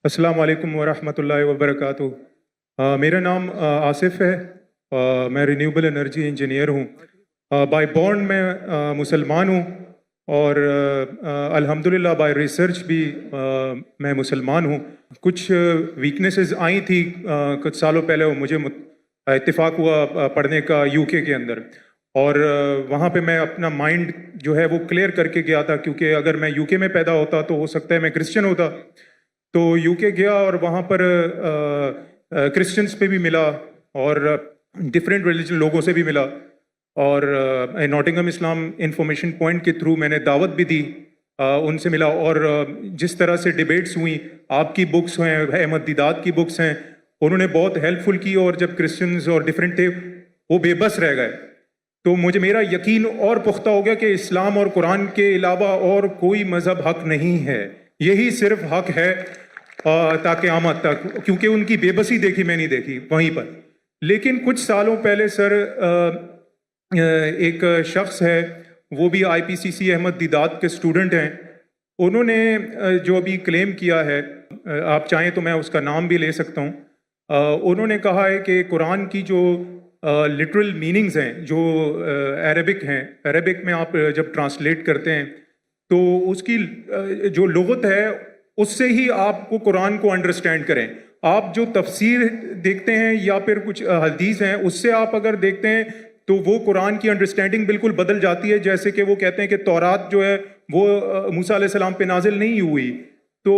السلام علیکم ورحمۃ اللہ وبرکاتہ۔ میرا نام آصف ہے، میں رینیوبل انرجی انجینئر ہوں۔ بائی بورن میں مسلمان ہوں، اور الحمدللہ بائی ریسرچ بھی میں مسلمان ہوں۔ کچھ ویکنیسز آئی تھی کچھ سالوں پہلے، وہ مجھے اتفاق ہوا پڑھنے کا یو کے اندر، اور وہاں پہ میں اپنا مائنڈ جو ہے وہ کلیئر کر کے گیا تھا، کیونکہ اگر میں یو کے میں پیدا ہوتا تو ہو سکتا ہے میں کرسچن ہوتا۔ تو یو کے گیا اور وہاں پر کرسچنس پہ بھی ملا اور ڈفرینٹ ریلیجن لوگوں سے بھی ملا، اور ناٹنگھم اسلام انفارمیشن پوائنٹ کے تھرو میں نے دعوت بھی دی، ان سے ملا، اور جس طرح سے ڈیبیٹس ہوئیں، آپ کی بکس ہیں، احمد دیدات کی بکس ہیں، انہوں نے بہت ہیلپ فل کی، اور جب کرسچنز اور ڈفرینٹ تھے وہ بے بس رہ گئے، تو میرا یقین اور پختہ ہو گیا کہ اسلام اور قرآن کے علاوہ اور کوئی مذہب حق نہیں ہے، یہی صرف حق ہے تا قیامت تک، کیونکہ ان کی بے بسی دیکھی میں نہیں دیکھی وہیں پر۔ لیکن کچھ سالوں پہلے سر ایک شخص ہے، وہ بھی آئی پی سی سی احمد دیدات کے اسٹوڈنٹ ہیں، انہوں نے جو ابھی کلیم کیا ہے، آپ چاہیں تو میں اس کا نام بھی لے سکتا ہوں، انہوں نے کہا ہے کہ قرآن کی جو لٹرل میننگز ہیں جو عربک ہیں، عربک میں آپ جب ٹرانسلیٹ کرتے ہیں تو اس کی جو لغت ہے اس سے ہی آپ کو قرآن کو انڈرسٹینڈ کریں۔ آپ جو تفسیر دیکھتے ہیں یا پھر کچھ حدیث ہیں، اس سے آپ اگر دیکھتے ہیں تو وہ قرآن کی انڈرسٹینڈنگ بالکل بدل جاتی ہے، جیسے کہ وہ کہتے ہیں کہ تورات جو ہے وہ موسیٰ علیہ السلام پہ نازل نہیں ہوئی۔ تو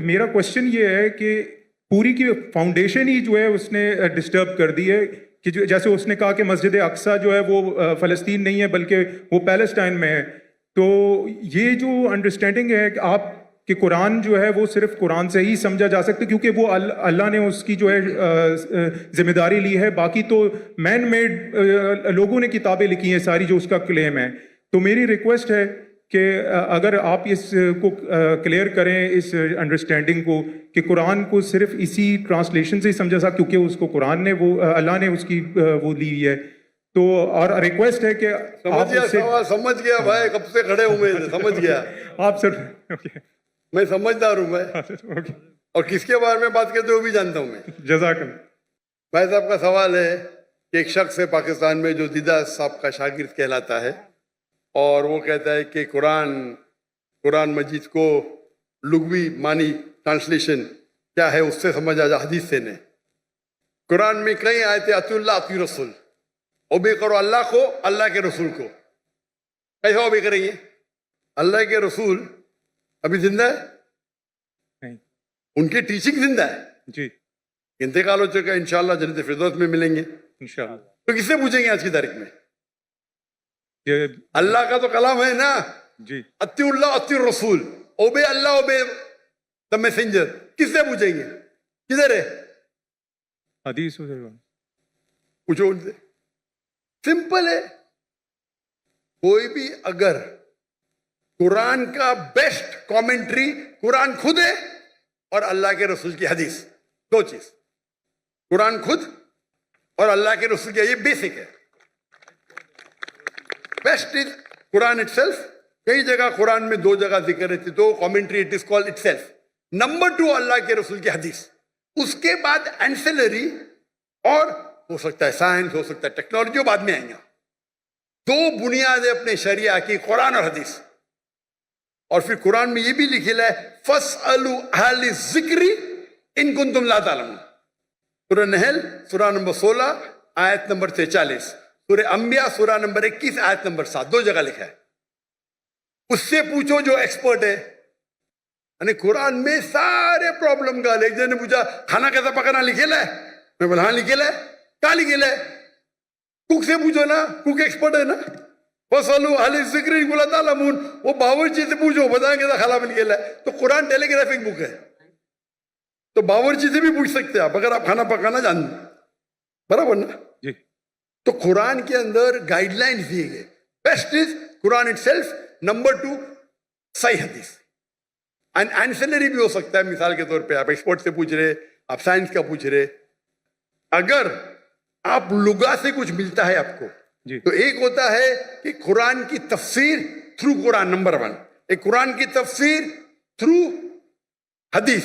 میرا کوشچن یہ ہے کہ پوری کی فاؤنڈیشن ہی جو ہے اس نے ڈسٹرب کر دی ہے، کہ جیسے اس نے کہا کہ مسجد اقصیٰ جو ہے وہ فلسطین نہیں ہے بلکہ وہ پیلسٹائن میں ہے۔ تو یہ جو انڈرسٹینڈنگ ہے کہ آپ کہ قرآن جو ہے وہ صرف قرآن سے ہی سمجھا جا سکتا ہے، کیونکہ وہ اللہ نے اس کی جو ہے ذمہ داری لی ہے، باقی تو مین میڈ لوگوں نے کتابیں لکھی ہیں ساری جو اس کا کلیم ہے۔ تو میری ریکویسٹ ہے کہ اگر آپ اس کو کلیئر کریں، اس انڈرسٹینڈنگ کو، کہ قرآن کو صرف اسی ٹرانسلیشن سے ہی سمجھا سکتا، کیونکہ اس کو قرآن نے وہ اللہ نے اس کی وہ لی ہے۔ تو اور ریکویسٹ ہے کہ سمجھ گیا بھائی، کب سے کھڑے ہوئے سمجھ گیا آپ سر میں سمجھدار ہوں میں، اور کس کے بارے میں بات کرتے ہو بھی جانتا ہوں میں۔ جزاک اللہ۔ بھائی صاحب کا سوال ہے کہ ایک شخص ہے پاکستان میں جو دیدہ صاحب کا شاگرد کہلاتا ہے، اور وہ کہتا ہے کہ قرآن مجید کو لغوی معنی ٹرانسلیشن کیا ہے اس سے سمجھا جا، حدیث سے نہیں۔ قرآن میں کئی آیتیں اطیعوا اللہ اطیعوا رسول، اوبے کرو اللہ کو، اللہ کے رسول کو۔ کیسے اوبے کریں گے؟ اللہ کے رسول ابھی زندہ ہے؟ نہیں۔ ان کی ٹیچنگ زندہ ہے؟ جی۔ انتقال ہو چکا ہے، انشاءاللہ جنت فردوس میں ملیں گے انشاءاللہ۔ تو کس سے پوچھیں گے آج کی تاریخ میں؟ اللہ کا تو کلام ہے نا، جی۔ اطیعوا اللہ اطیعوا الرسول، obey Allah obey the messenger, کس سے پوچھیں گے؟ کدھر ہے حدیث؟ پوچھو ان سے، سمپل ہے۔ کوئی بھی اگر قرآن کا بیسٹ کامنٹری قرآن خود ہے اور اللہ کے رسول کی حدیث، دو چیز، قرآن خود اور اللہ کے رسول کی، یہ بیسک ہے۔ بیسٹ از قرآن اٹ سیلف، کئی جگہ قرآن میں دو جگہ ذکر ہے، دو commentary, it is called itself. Number 2 اللہ کے رسول کی حدیث، اس کے بعد اینسلری، اور ہو سکتا ہے سائنس، ہو سکتا ہے ٹیکنالوجی، بعد میں آئیں گا۔ دو بنیادیں اپنے شریعہ کی، قرآن اور حدیث۔ اور پھر قرآن میں یہ بھی لکھا ہے فَاسْأَلُوا أَهْلَ الذِّكْرِ إِن كُنتُمْ لَا تَعْلَمُونَ۔ سورہ نحل سورہ نمبر 16 آیت نمبر 43، سورہ انبیاء سورہ نمبر 21 آیت نمبر 7، دو جگہ لکھا ہے۔ اس سے پوچھو جو ایکسپرٹ ہے۔ یعنی قرآن میں سارے پرابلم کا، ایک جن نے پوچھا کھانا کیسا پکانا لکھا ہے؟ میں بولا ہاں لکھا ہے۔ کہاں لکھا ہے؟ کوک سے پوچھو نا، کوک ایکسپرٹ ہے نا۔ فَاسْأَلُوا أَهْلَ الذِّكْرِ إِن كُنتُمْ لَا تَعْلَمُونَ، وہ باورچی سے پوچھو، بتائیں گے کھانا بن گیا ہے۔ تو قرآن ٹیلی گرافک بک ہے، تو باورچی سے بھی پوچھ سکتے ہیں آپ اگر آپ کھانا پکانا جانتے، برابر نا؟ جی۔ تو قرآن کے اندر گائیڈ لائنز دیے گئے۔ بیسٹ از قرآن اٹ سیلف، نمبر 2 صحیح حدیث، اینڈ اینسلری بھی ہو سکتا ہے۔ مثال کے طور پہ آپ ایکسپرٹ سے پوچھ رہے، آپ سائنس کا پوچھ رہے، اگر آپ لغا سے کچھ ملتا ہے آپ کو، تو ایک ہوتا ہے کہ قرآن کی تفسیر تھرو قرآن، نمبر 1، ایک قرآن کی تفسیر تھرو حدیث،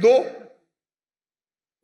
2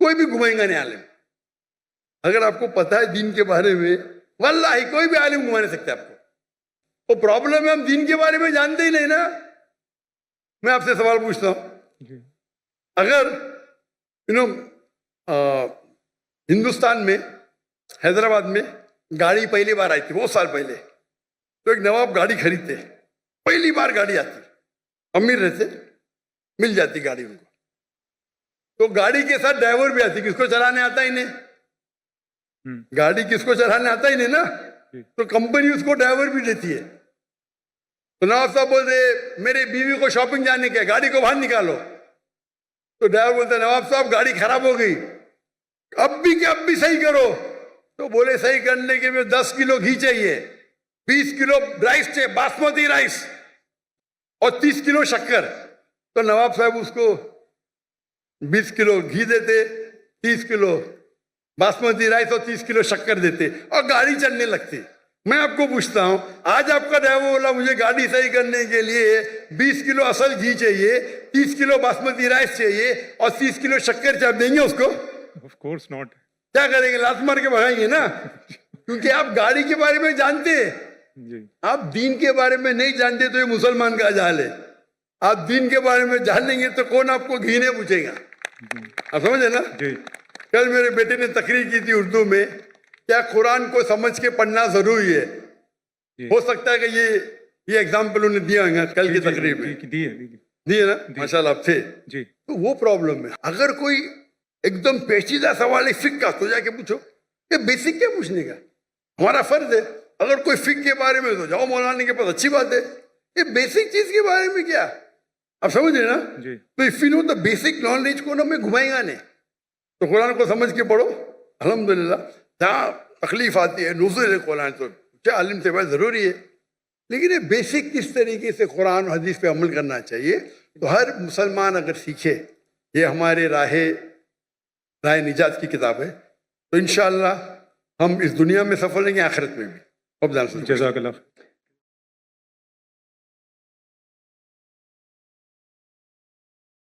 کوئی بھی گھمائیں گا نہیں عالم. اگر آپ کو پتا ہے دین کے بارے میں, واللہ کوئی بھی عالم گھما نہیں سکتا آپ کو. وہ پرابلم ہے ہم دین کے بارے میں جانتے ہی نہیں نا. میں آپ سے سوال پوچھتا ہوں, اگر ہندوستان میں حیدرآباد میں گاڑی پہلی بار آئی تھی بہت سال پہلے, تو ایک نواب گاڑی خریدتے, پہلی بار گاڑی آتی, امیر رہتے, مل جاتی گاڑی ان کو, تو گاڑی کے ساتھ ڈرائیور بھی آتی. کس کو چلانے آتا ہی نہیں, گاڑی کس کو چلانے آتا ہی نہیں نا, تو کمپنی اس کو ڈرائیور بھی دیتی ہے. تو نواب صاحب بولتے میری بیوی کو شاپنگ جانے کے, گاڑی کو باہر نکالو. تو ڈرائیور بولتا نواب صاحب گاڑی خراب ہو گئی, اب بھی صحیح کرو. تو بولے صحیح کرنے کے لیے 10 کلو گھی چاہیے, 20 کلو رائس چاہیے, باسمتی رائس, اور 30 کلو شکر. تو نواب صاحب اس کو 20 کلو گھی دیتے, 30 کلو باسمتی رائس اور 30 کلو شکر دیتے, اور گاڑی چلنے لگتی. میں آپ کو پوچھتا ہوں, آج آپ کا ڈرائیور بولا مجھے گاڑی صحیح کرنے کے لیے 20 کلو اصل گھی چاہیے, 30 کلو باسمتی رائس چاہیے, اور 30 کلو شکر چاہیے, دیں گے اس کو؟ Of course not. کیا کریں گے, لات مار کے بھگائیں گے نا, کیونکہ آپ گاڑی کے بارے میں جانتے, آپ دین کے بارے میں نہیں جانتے. تو یہ مسلمان کا جہل ہے. آپ دین کے بارے میں جان لیں گے تو کون آپ کو گھی نہیں پوچھے گا. آپ سمجھے نا. کل میرے بیٹے نے تقریر کی تھی اردو میں, کیا قرآن کو سمجھ کے پڑھنا ضروری ہے. ہو سکتا ہے کہ یہ ایگزامپل انہیں دیا ہوگا کل کی تقریر میں, دیے نا, ماشاء اللہ آپ تھے. تو وہ پرابلم ہے. اگر کوئی ایک دم پیچیدہ سوال ہے فقہ کا, تو جا کے پوچھو. یہ بیسک کیا پوچھنے کا, ہمارا فرض ہے. اگر کوئی فقہ کے بارے میں تو جاؤ مولانا کے پاس, اچھی بات ہے. یہ بیسک چیز کے بارے میں کیا, آپ سمجھ رہے نا. تو if you know the basic knowledge کو نا میں گھمائیں گا نہیں. تو قرآن کو سمجھ کے پڑھو. الحمدللہ جہاں تکلیف آتی ہے نزول قرآن تو عالم سے بہت ضروری ہے, لیکن یہ بیسک کس طریقے سے قرآن و حدیث پہ عمل کرنا چاہیے, تو ہر مسلمان اگر سیکھے. یہ ہمارے راہ نجات کی کتاب ہے, تو انشاءاللہ ہم اس دنیا میں سفل رہیں گے, آخرت میں بھی. جزاک اللہ.